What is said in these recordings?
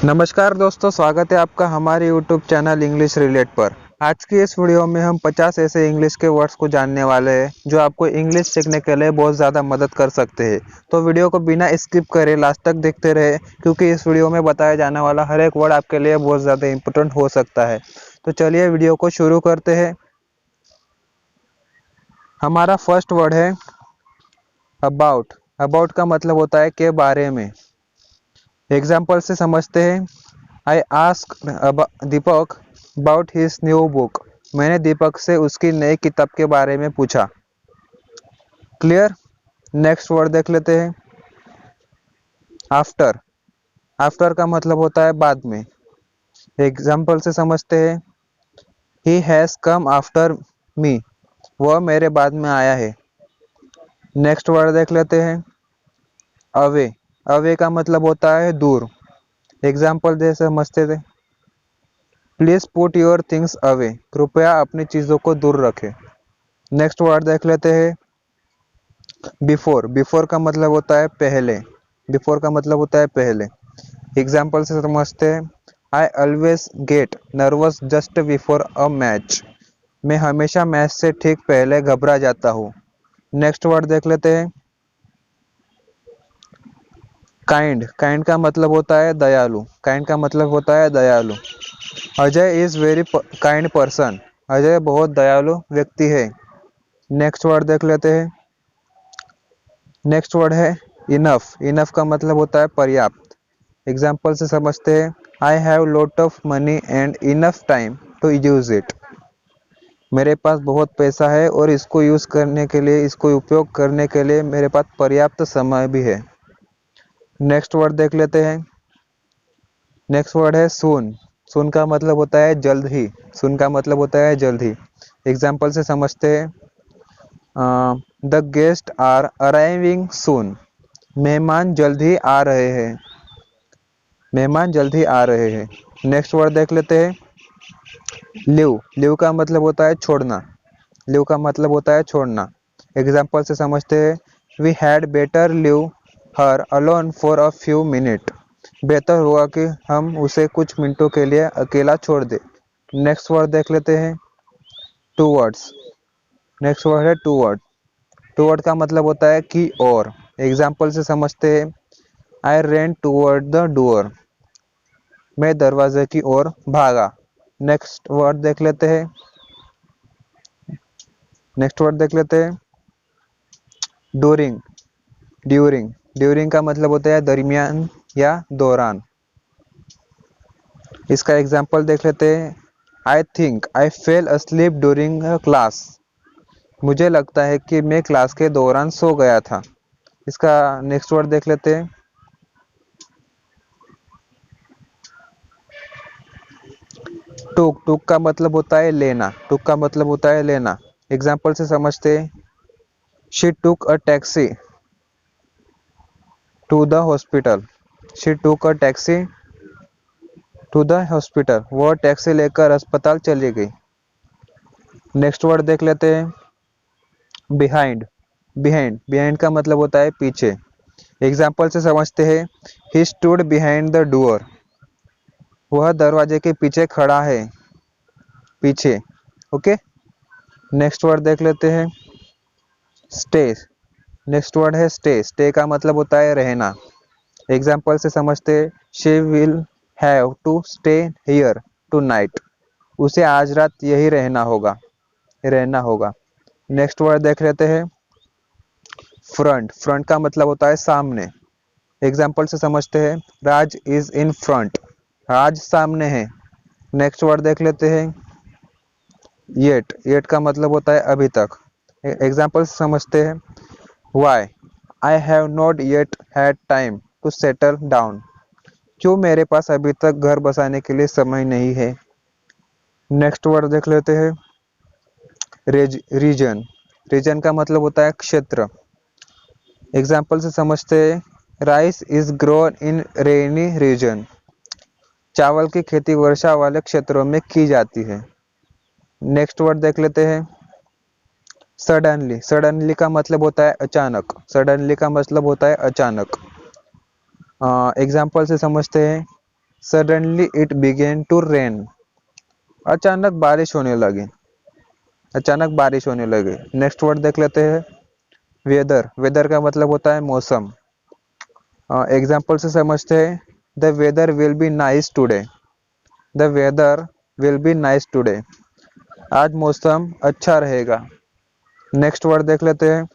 नमस्कार दोस्तों, स्वागत है आपका हमारे YouTube चैनल इंग्लिश रिलेट पर। आज की इस वीडियो में हम 50 ऐसे इंग्लिश के वर्ड्स को जानने वाले हैं जो आपको इंग्लिश सीखने के लिए बहुत ज़्यादा मदद कर सकते हैं। तो वीडियो को बिना स्किप करे लास्ट तक देखते रहे, क्योंकि इस वीडियो में बताया जाने वाला हर एक वर्ड आपके लिए बहुत ज़्यादा इम्पोर्टेंट हो सकता है। तो चलिए वीडियो को शुरू करते हैं। हमारा फर्स्ट वर्ड है अबाउट। अबाउट का मतलब होता है के बारे में। एग्जाम्पल से समझते हैं। I ask Deepak about his new book. मैंने दीपक से उसकी नई किताब के बारे में पूछा। क्लियर। नेक्स्ट वर्ड देख लेते हैं। आफ्टर। आफ्टर का मतलब होता है बाद में। एग्जाम्पल से समझते हैं। He has come after me. वह मेरे बाद में आया है। नेक्स्ट वर्ड देख लेते हैं। अवे। अवे का मतलब होता है दूर। एग्जाम्पल दे समझते थे। Please put your things away. कृपया अपनी चीजों को दूर रखें। नेक्स्ट वर्ड देख लेते हैं। बिफोर। बिफोर का मतलब होता है पहले। बिफोर का मतलब होता है पहले। एग्जाम्पल से समझते हैं। I always get nervous just before a match. मैं हमेशा मैच से ठीक पहले घबरा जाता हूँ। नेक्स्ट वर्ड देख लेते हैं। काइंड। काइंड का मतलब होता है दयालु। काइंड का मतलब होता है दयालु। Ajay is very kind person. अजय बहुत दयालु व्यक्ति है। नेक्स्ट वर्ड देख लेते हैं। नेक्स्ट वर्ड है इनफ। इनफ का मतलब होता है पर्याप्त। एग्जाम्पल से समझते हैं। I have lot of money and enough time to use it. मेरे पास बहुत पैसा है और इसको यूज करने के लिए, इसको उपयोग करने के लिए मेरे पास पर्याप्त समय भी है। नेक्स्ट वर्ड देख लेते हैं। नेक्स्ट वर्ड है सून। सून का मतलब होता है जल्द ही। सून का मतलब होता है जल्द ही। एग्जाम्पल से समझते हैं। द गेस्ट आर अराइविंग सून। मेहमान जल्द ही आ रहे हैं। मेहमान जल्द ही आ रहे हैं। नेक्स्ट वर्ड देख लेते हैं। लीव। लीव का मतलब होता है छोड़ना। लीव का मतलब होता है छोड़ना। एग्जाम्पल से समझते हैं। We had better leave her alone for a few minute. बेहतर हुआ कि हम उसे कुछ मिनटों के लिए अकेला छोड़ दे। नेक्स्ट वर्ड देख लेते हैं। Towards. नेक्स्ट वर्ड है टू वर्ड। टू वर्ड का मतलब होता है की और। एग्जाम्पल से समझते हैं। आई ran टूवर्ड द डोर। मैं दरवाजे की ओर भागा। नेक्स्ट वर्ड देख लेते हैं। नेक्स्ट वर्ड देख लेते हैं। ड्यूरिंग। ड्यूरिंग। ड्यूरिंग का मतलब होता है दरमियान या दौरान। इसका एग्जाम्पल देख लेते हैं। I think I fail asleep during class. मुझे लगता है कि मैं क्लास के दौरान सो गया था। इसका नेक्स्ट वर्ड देख लेते हैं। टूक। टूक का मतलब होता है लेना। टूक का मतलब होता है लेना। एग्जाम्पल से समझते हैं। She took a taxi to the hospital. She took a taxi to the hospital. वह टैक्सी लेकर अस्पताल चली गई। नेक्स्ट वर्ड देख लेते हैं। बिहाइंड। बिहाइंड। बिहाइंड का मतलब होता है पीछे। एग्जाम्पल से समझते हैं। He stood behind the door. वह दरवाजे के पीछे खड़ा है। पीछे। ओके। नेक्स्ट वर्ड देख लेते हैं। स्टे। नेक्स्ट वर्ड है स्टे। स्टे का मतलब होता है रहना। एग्जाम्पल से समझते हैं। She will have to stay here tonight. उसे आज रात यही रहना होगा। रहना होगा। नेक्स्ट वर्ड देख लेते हैं। फ्रंट। फ्रंट का मतलब होता है सामने। एग्जाम्पल से समझते हैं। राज इज इन फ्रंट। राज सामने है। नेक्स्ट वर्ड देख लेते हैं। येट। येट का मतलब होता है अभी तक। एग्जाम्पल से समझते हैं। Why I have not yet had time to settle down. क्यों मेरे पास अभी तक घर बसाने के लिए समय नहीं है। नेक्स्ट वर्ड देख लेते हैं। रीजन। रीजन का मतलब होता है क्षेत्र। एग्जाम्पल से समझते हैं। Rice is grown in rainy region. चावल की खेती वर्षा वाले क्षेत्रों में की जाती है। नेक्स्ट वर्ड देख लेते हैं। सडनली। सडनली का मतलब होता है अचानक। सडनली का मतलब होता है अचानक। एग्जाम्पल से समझते हैं। Suddenly it began to rain. अचानक बारिश होने लगी, अचानक बारिश होने लगी। नेक्स्ट वर्ड देख लेते हैं, वेदर। वेदर का मतलब होता है मौसम। एग्जाम्पल से समझते हैं, the weather will be nice today. The weather will be nice today. आज मौसम अच्छा रहेगा। नेक्स्ट वर्ड देख लेते हैं,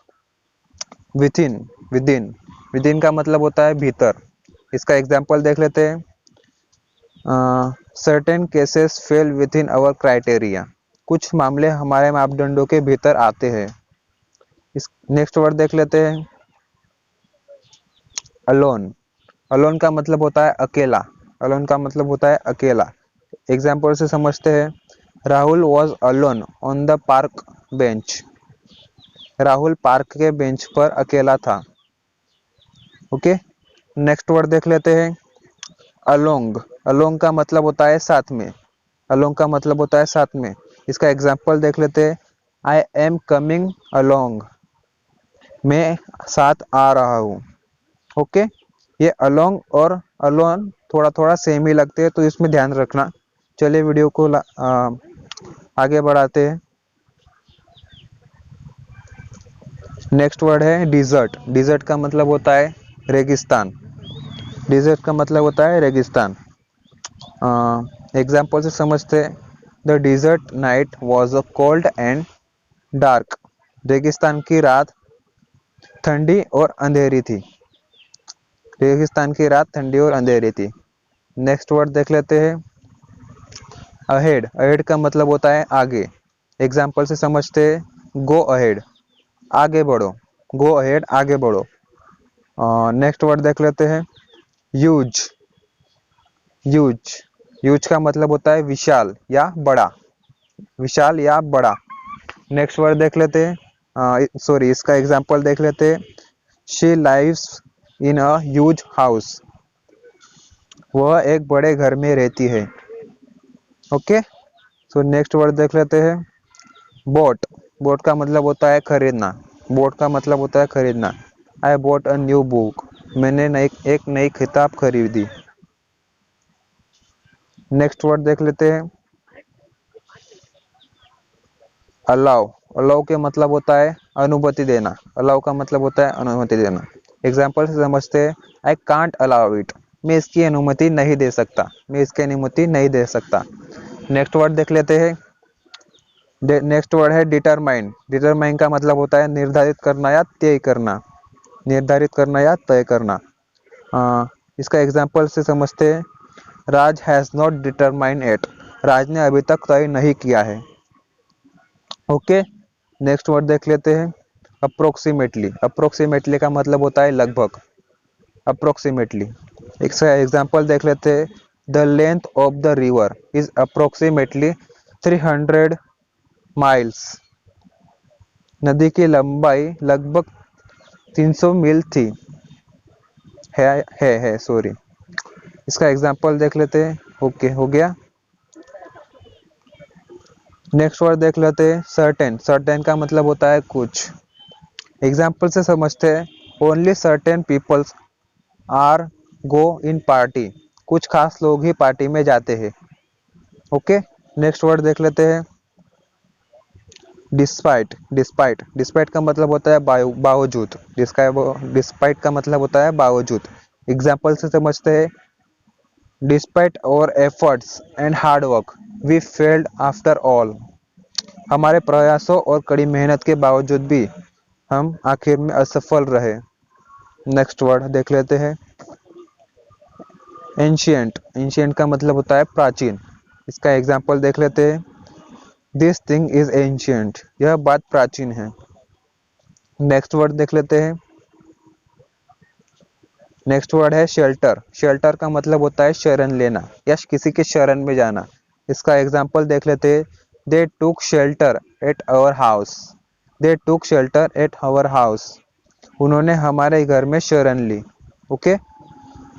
विथिन। विदिन। विदिन का मतलब होता है भीतर। इसका एग्जाम्पल देख लेते हैं, certain cases fell within our criteria. कुछ मामले हमारे मापदंडों के भीतर आते हैं। इस नेक्स्ट वर्ड देख लेते हैं, अलोन। अलोन का मतलब होता है अकेला। अलोन का मतलब होता है अकेला। एग्जाम्पल से समझते हैं, Rahul was alone on the park bench. Rahul park के बेंच पर अकेला था। ओके, नेक्स्ट वर्ड देख लेते हैं, अलोंग। अलोंग का मतलब होता है साथ में। अलोंग का मतलब होता है साथ में। इसका एग्जाम्पल देख लेते हैं, आई एम कमिंग अलोंग। मैं साथ आ रहा हूँ। ओके, ये अलोंग और अलोन थोड़ा थोड़ा सेम ही लगते हैं, तो इसमें ध्यान रखना। चलिए वीडियो को आगे बढ़ाते हैं। नेक्स्ट वर्ड है डिजर्ट। डिजर्ट का मतलब होता है रेगिस्तान। डिजर्ट का मतलब होता है रेगिस्तान। एग्जाम्पल से समझते हैं, the dessert night was a cold and dark. रेगिस्तान की रात ठंडी और अंधेरी थी। रेगिस्तान की रात ठंडी और अंधेरी थी। नेक्स्ट वर्ड देख लेते हैं, अहेड। अहेड का मतलब होता है आगे। एग्जाम्पल से समझते हैं, गो अहेड। आगे बढ़ो। गो अहेड, आगे बढ़ो। नेक्स्ट वर्ड देख लेते हैं, यूज। यूज। यूज का मतलब होता है विशाल या बड़ा। विशाल या बड़ा। नेक्स्ट वर्ड देख लेते हैं, सॉरी, इसका एग्जाम्पल देख लेते हैं, she lives in a huge house. वह एक बड़े घर में रहती है। ओके, सो नेक्स्ट वर्ड देख लेते हैं, बोट। बोट का मतलब होता है खरीदना। बोट का मतलब होता है खरीदना। आई बोट अ न्यू बुक। मैंने एक नई किताब खरीदी। नेक्स्ट वर्ड देख लेते हैं, अलाउ। अलाउ के मतलब होता है अनुमति देना। अलाउ का मतलब होता है अनुमति देना। एग्जाम्पल से समझते हैं, आई कांट अलाउ इट। मैं इसकी अनुमति नहीं दे सकता। मैं इसकी अनुमति नहीं दे सकता। नेक्स्ट वर्ड देख लेते हैं, नेक्स्ट वर्ड है डिटरमाइन। डिटरमाइन का मतलब होता है निर्धारित करना या तय करना। निर्धारित करना या तय करना। इसका एग्जाम्पल से समझते हैं, राज हैज नॉट डिटरमाइन इट। राज ने अभी तक तय नहीं किया है। ओके, नेक्स्ट वर्ड देख लेते हैं, अप्रोक्सीमेटली। अप्रोक्सीमेटली का मतलब होता है लगभग। अप्रोक्सीमेटली। एक एग्जाम्पल देख लेते हैं, the length of the river is approximately 300 miles. नदी की लंबाई लगभग 300 मील थी। है सॉरी। इसका एग्जाम्पल देख लेते हैं। ओके, हो गया। नेक्स्ट वर्ड देख लेते हैं, सर्टेन। सर्टेन का मतलब होता है कुछ। एग्जाम्पल से समझते हैं, only certain peoples are go in party. कुछ खास लोग ही पार्टी में जाते हैं। ओके, नेक्स्ट वर्ड देख लेते हैं, डिस्पाइट। डिस्पाइट। डिस्पाइट का मतलब होता है बावजूद। डिस्पाइट का मतलब होता है बावजूद। एग्जाम्पल से समझते हैं, despite our efforts and hard work we failed after all. हमारे प्रयासों और कड़ी मेहनत के बावजूद भी हम आखिर में असफल रहे। नेक्स्ट वर्ड देख लेते हैं, एंशियंट। एंशियंट का मतलब होता है प्राचीन। इसका एग्जाम्पल देख लेते हैं, दिस थिंग इज एंशियंट। यह बात प्राचीन है। नेक्स्ट वर्ड देख लेते हैं, नेक्स्ट वर्ड है शेल्टर। शेल्टर का मतलब होता है शरण लेना या किसी के शरण में जाना। इसका एग्जाम्पल देख लेते हैं, दे टूक शेल्टर एट आवर हाउस। दे टूक शेल्टर एट आवर हाउस। उन्होंने हमारे घर में शरण ली। ओके,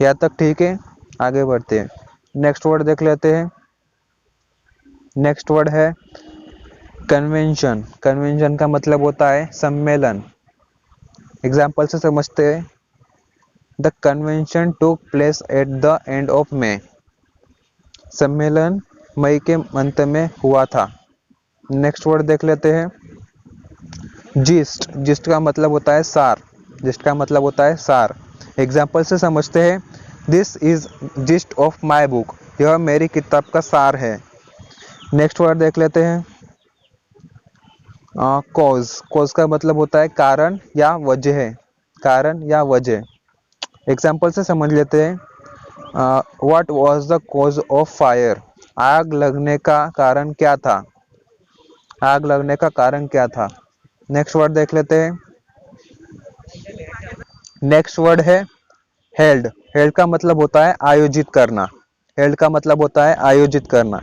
यहाँ तक ठीक है। आगे बढ़ते हैं, नेक्स्ट वर्ड देख लेते हैं। नेक्स्ट वर्ड है कन्वेंशन। कन्वेंशन का मतलब होता है सम्मेलन। एग्जाम्पल से समझते हैं, the convention took place at the end of May. सम्मेलन मई के अंत में हुआ था। नेक्स्ट वर्ड देख लेते हैं, जिस्ट। जिस्ट का मतलब होता है सार। जिस्ट का मतलब होता है सार। एग्जाम्पल से समझते हैं, this is gist of my book. यह मेरी किताब का सार है। नेक्स्ट वर्ड देख लेते हैं, कॉज। कॉज का मतलब होता है कारण या वजह। कारण या वजह। एग्जाम्पल से समझ लेते हैं, what was the cause of fire. आग लगने का कारण क्या था। आग लगने का कारण क्या था। नेक्स्ट वर्ड देख लेते हैं, नेक्स्ट वर्ड है हेल्ड। हेल्ड का मतलब होता है आयोजित करना। हेल्ड का मतलब होता है आयोजित करना।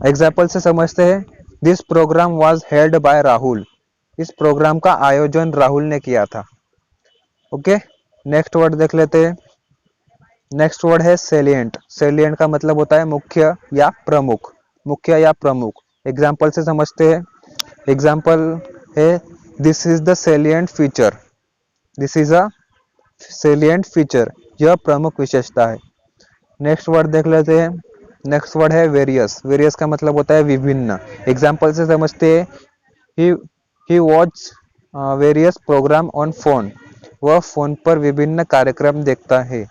एग्जाम्पल से समझते हैं, this program was held by Rahul. इस प्रोग्राम का आयोजन राहुल ने किया था। ओके, नेक्स्ट वर्ड देख लेते हैं, नेक्स्ट वर्ड है सेलिएंट। सेलिएंट का मतलब होता है मुख्य या प्रमुख। मुख्य या प्रमुख। एग्जाम्पल से समझते हैं, एग्जाम्पल है, this is the salient feature. This is a salient feature. यह प्रमुख विशेषता है। नेक्स्ट वर्ड देख लेते हैं, नेक्स्ट वर्ड है वेरियस। वेरियस का मतलब होता है विभिन्न। एग्जाम्पल से समझते हैं, he he watch various program on phone. वह फोन पर विभिन्न कार्यक्रम देखता है।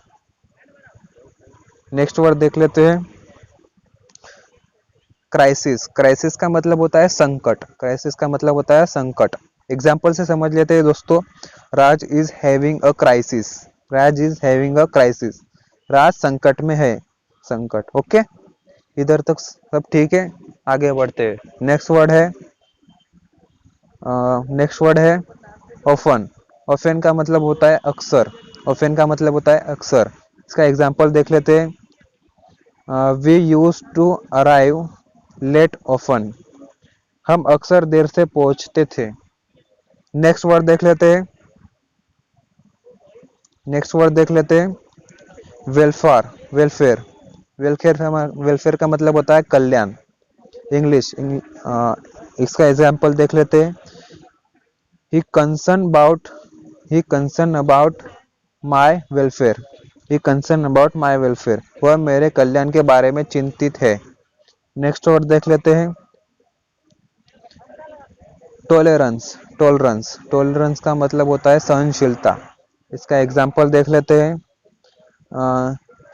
नेक्स्ट वर्ड देख लेते हैं, क्राइसिस। क्राइसिस का मतलब होता है संकट। क्राइसिस का मतलब होता है संकट। एग्जाम्पल से समझ लेते हैं दोस्तों, Raj is having a crisis. Raj is having a crisis. Raj संकट में है। संकट। ओके, इधर तक सब ठीक है। आगे बढ़ते हैं। नेक्स्ट वर्ड है ऑफन। ऑफन का मतलब होता है अक्सर। ऑफन का मतलब होता है अक्सर। इसका एग्जाम्पल देख लेते हैं, we use to arrive late often. हम अक्सर देर से पहुंचते थे। नेक्स्ट वर्ड देख लेते हैं, नेक्स्ट वर्ड देख लेते हैं वेलफेयर। वेलफेयर। वेलफेयर का मतलब होता है कल्याण। इंग्लिश। इसका एग्जाम्पल देख लेते हैं, he concern about he concern about my welfare. He concern about my welfare. वह मेरे कल्याण के बारे में चिंतित है। नेक्स्ट वर्ड देख लेते हैं, टॉलरेंस। टॉलरेंस। टॉलरेंस का मतलब होता है सहनशीलता। इसका एग्जाम्पल देख लेते हैं,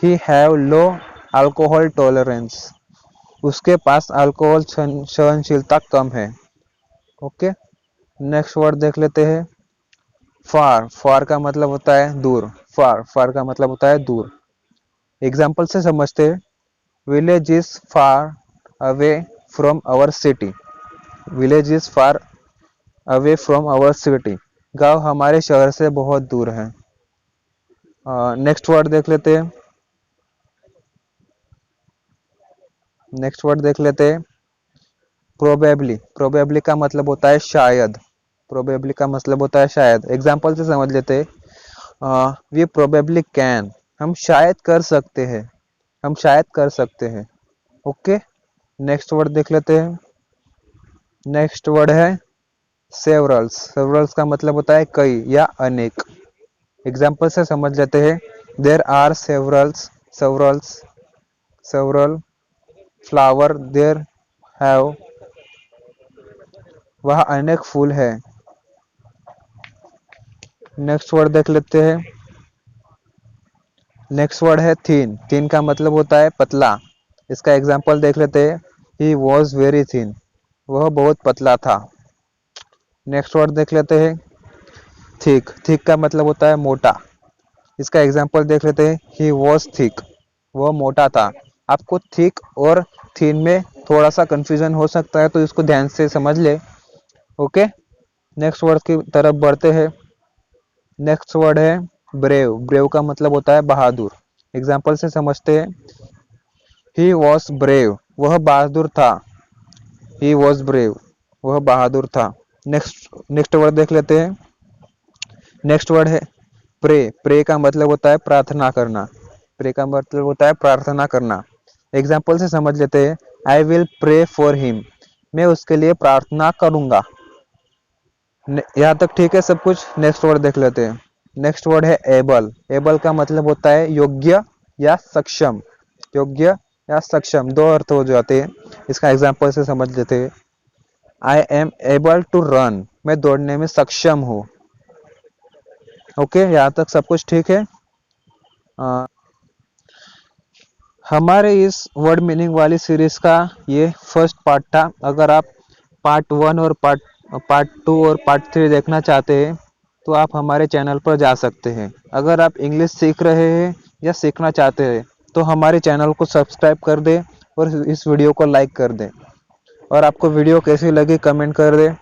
he have low alcohol tolerance. उसके पास अल्कोहल सहनशीलता कम है। ओके, नेक्स्ट वर्ड देख लेते हैं, फार। फार का मतलब होता है दूर। फार। फार का मतलब होता है दूर। एग्जाम्पल से समझते हैं, village is far away from our city. Village is far away from our city. गांव हमारे शहर से बहुत दूर है। नेक्स्ट वर्ड देख लेते हैं, नेक्स्ट वर्ड देख लेते हैं, प्रोबेबली। प्रोबेबली का मतलब होता है शायद। प्रोबेबली का मतलब होता है शायद। एग्जाम्पल से समझ लेते हैं, वी प्रोबेबली कैन। हम शायद कर सकते हैं। हम शायद कर सकते हैं। ओके, नेक्स्ट वर्ड देख लेते हैं, नेक्स्ट वर्ड है सेवरल्स। सेवरल्स का मतलब होता है कई या अनेक। एग्जाम्पल से समझ लेते हैं, there are severals severals several flower there have. वह अनेक फूल है। नेक्स्ट वर्ड देख लेते हैं, नेक्स्ट वर्ड है थिन। थिन का मतलब होता है पतला। इसका एग्जाम्पल देख लेते हैं, ही वॉज वेरी थिन। वह बहुत पतला था। नेक्स्ट वर्ड देख लेते हैं, थिक। थिक का मतलब होता है मोटा। इसका एग्जाम्पल देख लेते हैं, ही वॉज थिक। वह मोटा था। आपको थिक और थिन में थोड़ा सा कंफ्यूजन हो सकता है, तो इसको ध्यान से समझ ले। ओके, नेक्स्ट वर्ड की तरफ बढ़ते हैं। नेक्स्ट वर्ड है ब्रेव। ब्रेव का मतलब होता है बहादुर। एग्जाम्पल से समझते हैं, ही वॉज ब्रेव। वह बहादुर था। He was brave. वह बहादुर था। नेक्स्ट वर्ड देख लेते हैं, नेक्स्ट वर्ड है प्रे। प्रे का मतलब होता है प्रार्थना करना। प्रे का मतलब होता है प्रार्थना करना। एग्जाम्पल से समझ लेते हैं, I will pray for him. मैं उसके लिए प्रार्थना करूंगा। यहाँ तक ठीक है सब कुछ। नेक्स्ट वर्ड देख लेते हैं, नेक्स्ट वर्ड है एबल। एबल का मतलब होता है योग्य या सक्षम। योग्य या सक्षम, दो अर्थ हो जाते हैं। इसका एग्जाम्पल से समझ लेते हैं। I am able to run, मैं दौड़ने में सक्षम हूँ। ओके, यहाँ तक सब कुछ ठीक है। हमारे इस वर्ड मीनिंग वाली सीरीज का ये फर्स्ट पार्ट था। अगर आप पार्ट 1 और पार्ट 2 और पार्ट 3 देखना चाहते हैं तो आप हमारे चैनल पर जा सकते हैं। अगर आप इंग्लिश सीख रहे हैं या सीखना चाहते हैं तो हमारे चैनल को सब्सक्राइब कर दें और इस वीडियो को लाइक कर दें। और आपको वीडियो कैसी लगी कमेंट कर दें।